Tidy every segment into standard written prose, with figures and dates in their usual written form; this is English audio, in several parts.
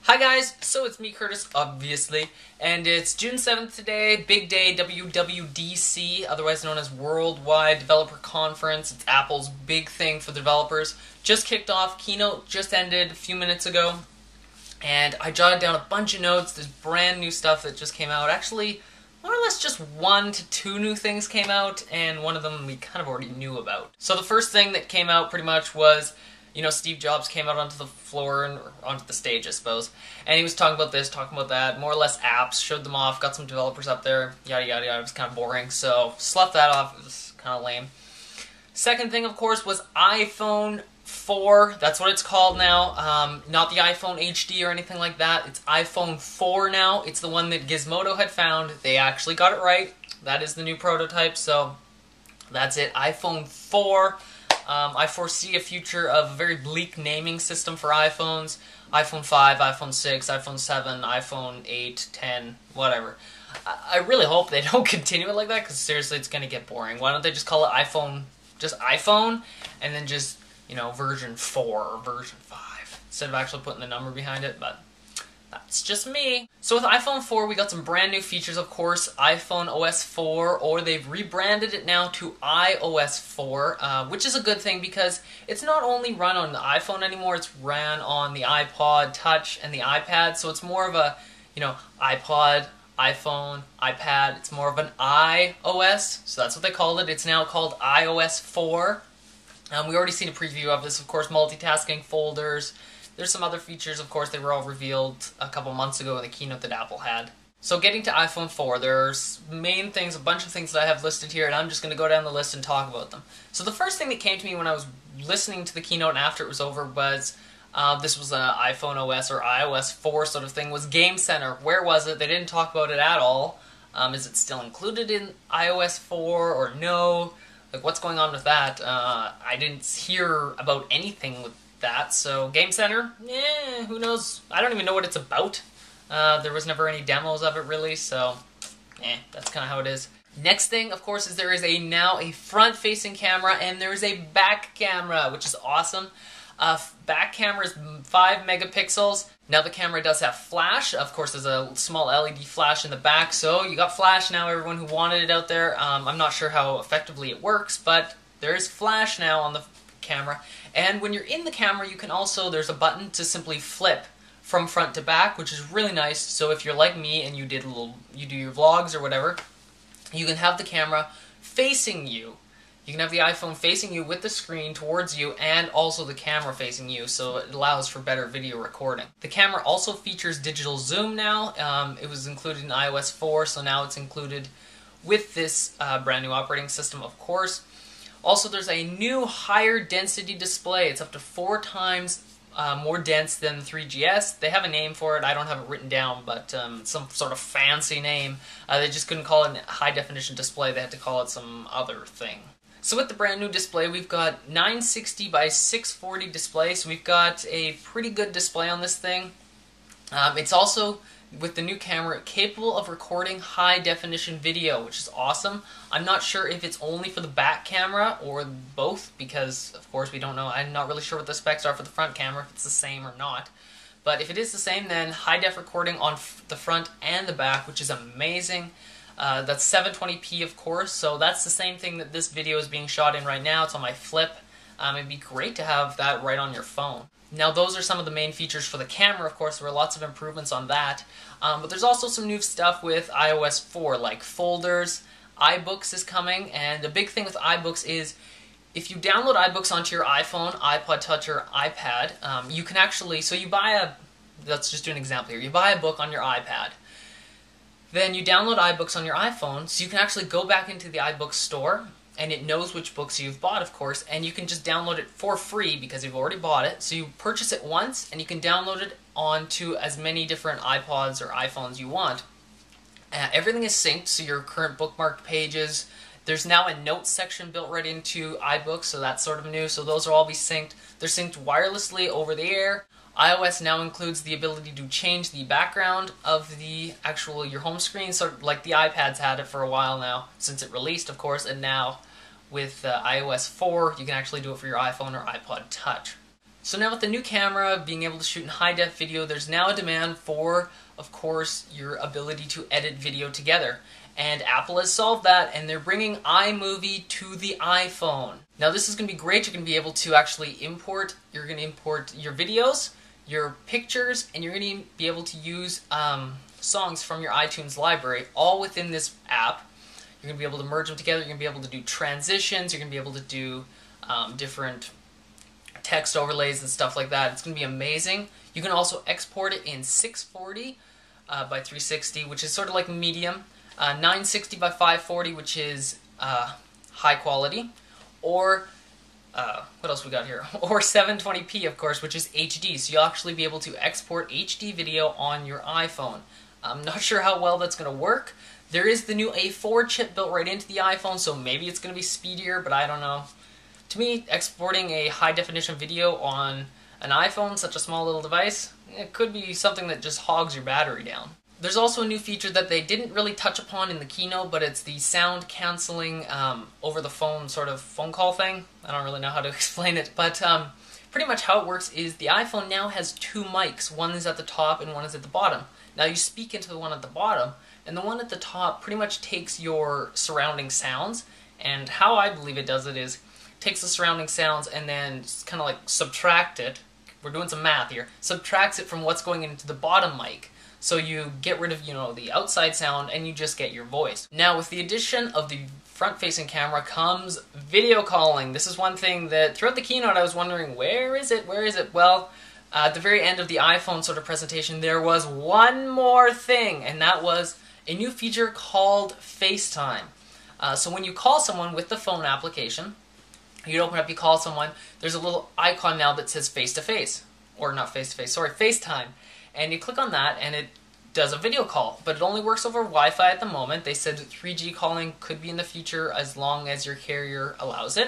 Hi guys, so it's me Curtis, obviously, and it's June 7th today, big day, WWDC, otherwise known as Worldwide Developer Conference. It's Apple's big thing for the developers. Just kicked off, keynote just ended a few minutes ago, and I jotted down a bunch of notes. There's brand new stuff that just came out. Actually, more or less just 1 to 2 new things came out, and one of them we kind of already knew about. So the first thing that came out pretty much was, Steve Jobs came out onto the floor, and onto the stage, I suppose, and he was talking about this, talking about that, more or less apps, showed them off, got some developers up there, yada yada yada. It was kind of boring, so sloughed that off. It was kind of lame. Second thing, of course, was iPhone 4. That's what it's called now. Not the iPhone HD or anything like that. It's iPhone 4 now. It's the one that Gizmodo had found. They actually got it right. That is the new prototype, so that's it. iPhone 4. I foresee a future of a very bleak naming system for iPhones. iPhone 5, iPhone 6, iPhone 7, iPhone 8, 10, whatever. I really hope they don't continue it like that, because seriously, it's going to get boring. Why don't they just call it iPhone, just iPhone, and then just, version 4 or version 5, instead of actually putting the number behind it, but that's just me. So with iPhone 4, we got some brand new features, of course. iPhone OS 4, or they've rebranded it now to iOS 4, which is a good thing because it's not only run on the iPhone anymore, it's ran on the iPod Touch and the iPad, so it's more of a, iPod, iPhone, iPad, it's more of an iOS, so that's what they called it. It's now called iOS 4. We already seen a preview of this, of course, multitasking, folders. There's some other features, of course, they were all revealed a couple months ago in the keynote that Apple had. So getting to iPhone 4, there's main things, a bunch of things that I have listed here, and I'm just going to go down the list and talk about them. So the first thing that came to me when I was listening to the keynote and after it was over was, this was an iPhone OS or iOS 4 sort of thing, was Game Center. Where was it? They didn't talk about it at all. Is it still included in iOS 4 or no? Like, what's going on with that? I didn't hear about anything with that, so Game Center, who knows? I don't even know what it's about. There was never any demos of it really, so that's kind of how it is. Next thing, of course, is there is now a front-facing camera and there is a back camera, which is awesome. Back camera is 5 megapixels. Now the camera does have flash. Of course, there's a small LED flash in the back, so you got flash now, everyone who wanted it out there. I'm not sure how effectively it works, but there is flash now on the camera. And when you're in the camera, you can also, there's a button to simply flip from front to back, which is really nice. So if you're like me and you do your vlogs or whatever, you can have the camera facing you. You can have the iPhone facing you with the screen towards you and also the camera facing you, so it allows for better video recording. The camera also features digital zoom now. It was included in iOS 4, so now it's included with this brand new operating system, of course. Also, there's a new higher density display. It's up to 4 times more dense than the 3GS. They have a name for it. I don't have it written down, but some sort of fancy name. They just couldn't call it a high definition display. They had to call it some other thing. So with the brand new display, we've got 960 by 640 display, so we've got a pretty good display on this thing. It's also, with the new camera, capable of recording high-definition video, which is awesome. I'm not sure if it's only for the back camera or both, because, of course, we don't know. I'm not really sure what the specs are for the front camera, if it's the same or not. But if it is the same, then high-def recording on the front and the back, which is amazing. That's 720p, of course, so that's the same thing that this video is being shot in right now. It's on my Flip. It'd be great to have that right on your phone. Now, those are some of the main features for the camera, of course. There were lots of improvements on that. But there's also some new stuff with iOS 4, like folders. iBooks is coming, and the big thing with iBooks is if you download iBooks onto your iPhone, iPod Touch, or iPad, you can actually, so you buy let's just do an example here. You buy a book on your iPad. Then you download iBooks on your iPhone, so you can actually go back into the iBooks store, and it knows which books you've bought, of course, and you can just download it for free because you've already bought it. So you purchase it once, and you can download it onto as many different iPods or iPhones you want. Everything is synced, so your current bookmarked pages. There's now a notes section built right into iBooks, so that's sort of new. So those will all be synced. They're synced wirelessly over the air. iOS now includes the ability to change the background of the your home screen, sort of like the iPads had it for a while now, since it released, of course, and now with iOS 4, you can actually do it for your iPhone or iPod Touch. So now with the new camera being able to shoot in high-def video, there's now a demand for, of course, your ability to edit video together. And Apple has solved that, and they're bringing iMovie to the iPhone. Now this is going to be great. You're going to be able to actually import, you're going to import your videos, your pictures, and you're going to be able to use songs from your iTunes library all within this app. You're going to be able to merge them together. You're going to be able to do transitions. You're going to be able to do different text overlays and stuff like that. It's going to be amazing. You can also export it in 640 by 360, which is sort of like medium, 960 by 540, which is high quality, or what else we got here? Or 720p, of course, which is HD. So you'll actually be able to export HD video on your iPhone. I'm not sure how well that's going to work. There is the new A4 chip built right into the iPhone, so maybe it's going to be speedier, but I don't know. To me, exporting a high-definition video on an iPhone, such a small little device, it could be something that just hogs your battery down. There's also a new feature that they didn't really touch upon in the keynote, but it's the sound canceling over the phone sort of phone call thing. I don't really know how to explain it, but pretty much how it works is the iPhone now has two mics. One is at the top and one is at the bottom. Now you speak into the one at the bottom, and the one at the top pretty much takes your surrounding sounds, and how I believe it does it is takes the surrounding sounds and then kind of like subtract it. We're doing some math here. Subtracts it from what's going into the bottom mic. So you get rid of, the outside sound and you just get your voice. Now with the addition of the front-facing camera comes video calling. This is one thing that throughout the keynote I was wondering, where is it? Where is it? Well, at the very end of the iPhone sort of presentation, there was one more thing, and that was a new feature called FaceTime. So when you call someone with the phone application, you open up, you call someone, there's a little icon now that says face-to-face. Or not face-to-face, sorry, FaceTime. And you click on that and it does a video call, but it only works over Wi-Fi at the moment. They said that 3G calling could be in the future as long as your carrier allows it.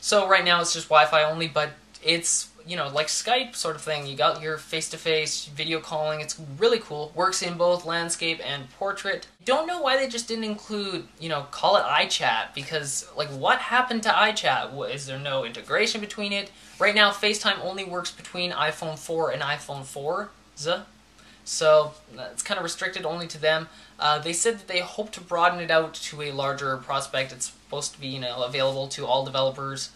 So right now it's just Wi-Fi only, but it's, like Skype sort of thing. You got your face-to-face video calling. It's really cool. Works in both landscape and portrait. Don't know why they just didn't include, call it iChat, because, what happened to iChat? Is there no integration between it? Right now, FaceTime only works between iPhone 4 and iPhone 4s, so it's kind of restricted only to them. They said that they hope to broaden it out to a larger prospect. It's supposed to be, available to all developers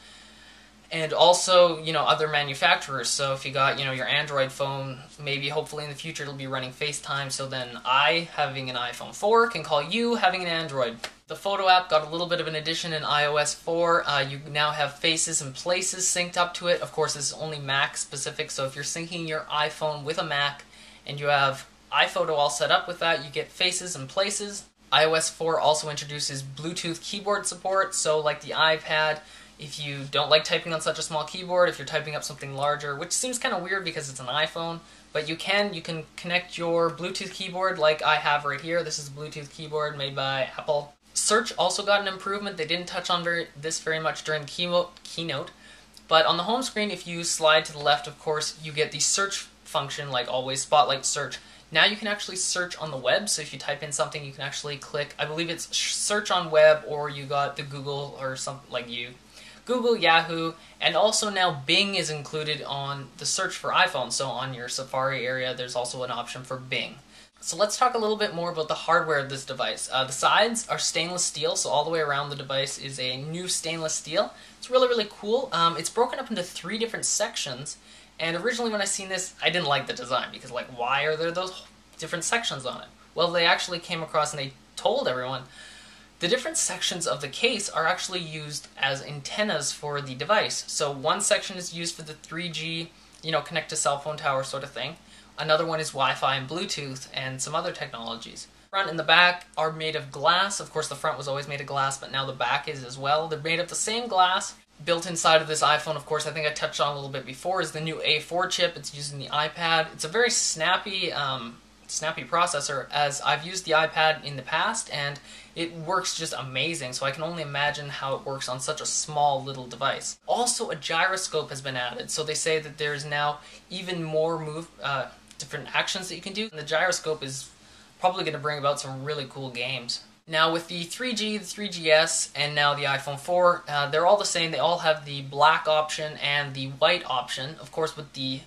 and also, other manufacturers. So if you got, your Android phone, maybe hopefully in the future it'll be running FaceTime, so then I, having an iPhone 4, can call you having an Android. The photo app got a little bit of an addition in iOS 4. You now have faces and places synced up to it. Of course, this is only Mac specific, so if you're syncing your iPhone with a Mac and you have iPhoto all set up with that, you get faces and places. iOS 4 also introduces Bluetooth keyboard support, so like the iPad, if you don't like typing on such a small keyboard, if you're typing up something larger, which seems kind of weird because it's an iPhone, but you can connect your Bluetooth keyboard like I have right here. This is a Bluetooth keyboard made by Apple. Search also got an improvement. They didn't touch on this very much during the keynote, but on the home screen, if you slide to the left, of course, you get the search function, like always, Spotlight Search. Now you can actually search on the web, so if you type in something, you can actually click, I believe it's search on web, or you got the Google or something like Google, Yahoo, and also now Bing is included on the search for iPhone, so on your Safari area there's also an option for Bing. So let's talk a little bit more about the hardware of this device. The sides are stainless steel, so all the way around the device is a new stainless steel. It's really, really cool. It's broken up into 3 different sections, and originally when I seen this, I didn't like the design, because why are there those different sections on it? Well, they actually came across and they told everyone the different sections of the case are actually used as antennas for the device. So one section is used for the 3G, connect to cell phone tower sort of thing. Another one is Wi-Fi and Bluetooth and some other technologies. Front and the back are made of glass. Of course, the front was always made of glass, but now the back is as well. They're made of the same glass. Built inside of this iPhone, of course, I think I touched on a little bit before, is the new A4 chip. It's used in the iPad. It's a very snappy processor, as I've used the iPad in the past, and it works just amazing, so I can only imagine how it works on such a small little device. Also, a gyroscope has been added, so they say that there's now even more different actions that you can do, and the gyroscope is probably going to bring about some really cool games. Now with the 3G, the 3GS, and now the iPhone 4, they're all the same. They all have the black option and the white option. Of course, with the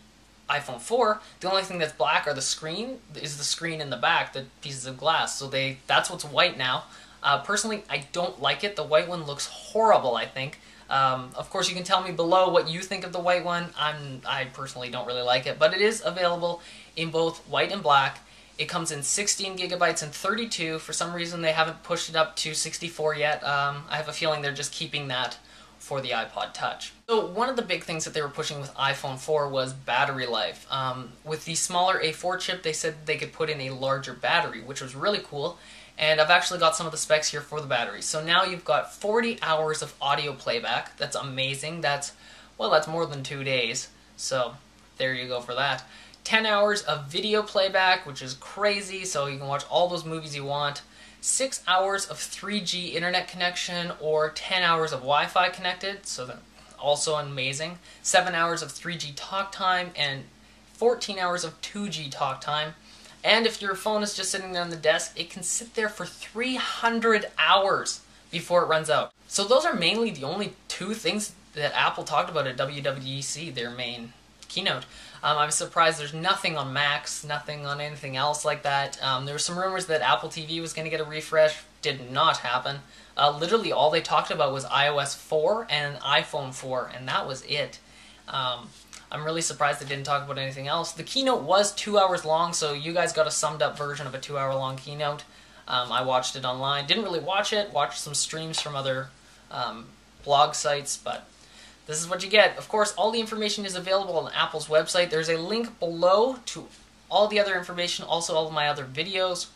iPhone 4, the only thing that's black is the screen in the back, the pieces of glass. So that's what's white now. Personally, I don't like it. The white one looks horrible, I think. Of course, you can tell me below what you think of the white one. I personally don't really like it, but it is available in both white and black. It comes in 16 gigabytes and 32. For some reason, they haven't pushed it up to 64 yet. I have a feeling they're just keeping that for the iPod Touch. So one of the big things that they were pushing with iPhone 4 was battery life. With the smaller A4 chip, they said they could put in a larger battery, which was really cool. And I've actually got some of the specs here for the battery. So now you've got 40 hours of audio playback. That's amazing. That's more than 2 days. So there you go for that. 10 hours of video playback, which is crazy, so you can watch all those movies you want. 6 hours of 3G internet connection or 10 hours of Wi-Fi connected, so that's also amazing. 7 hours of 3G talk time and 14 hours of 2G talk time. And if your phone is just sitting there on the desk, it can sit there for 300 hours before it runs out. So those are mainly the only two things that Apple talked about at WWDC, their main keynote. I was surprised there's nothing on Macs, nothing on anything else like that. There were some rumors that Apple TV was going to get a refresh. Did not happen. Literally all they talked about was iOS 4 and iPhone 4, and that was it. I'm really surprised they didn't talk about anything else. The keynote was 2 hours long, so you guys got a summed up version of a 2 hour long keynote. I watched it online. Didn't really watch it. Watched some streams from other blog sites, but this is what you get. Of course, all the information is available on Apple's website. There's a link below to all the other information, also all of my other videos.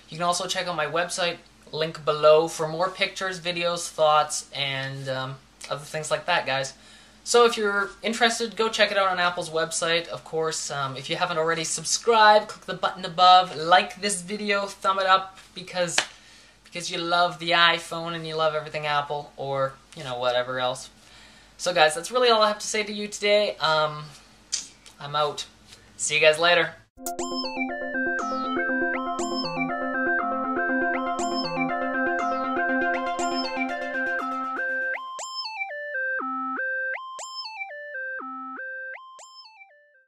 You can also check out my website, link below, for more pictures, videos, thoughts, and other things like that, guys. So if you're interested, go check it out on Apple's website. Of course, if you haven't already, subscribe, click the button above, like this video, thumb it up, because you love the iPhone and you love everything Apple, or, you know, whatever else. So guys, that's really all I have to say to you today. I'm out. See you guys later.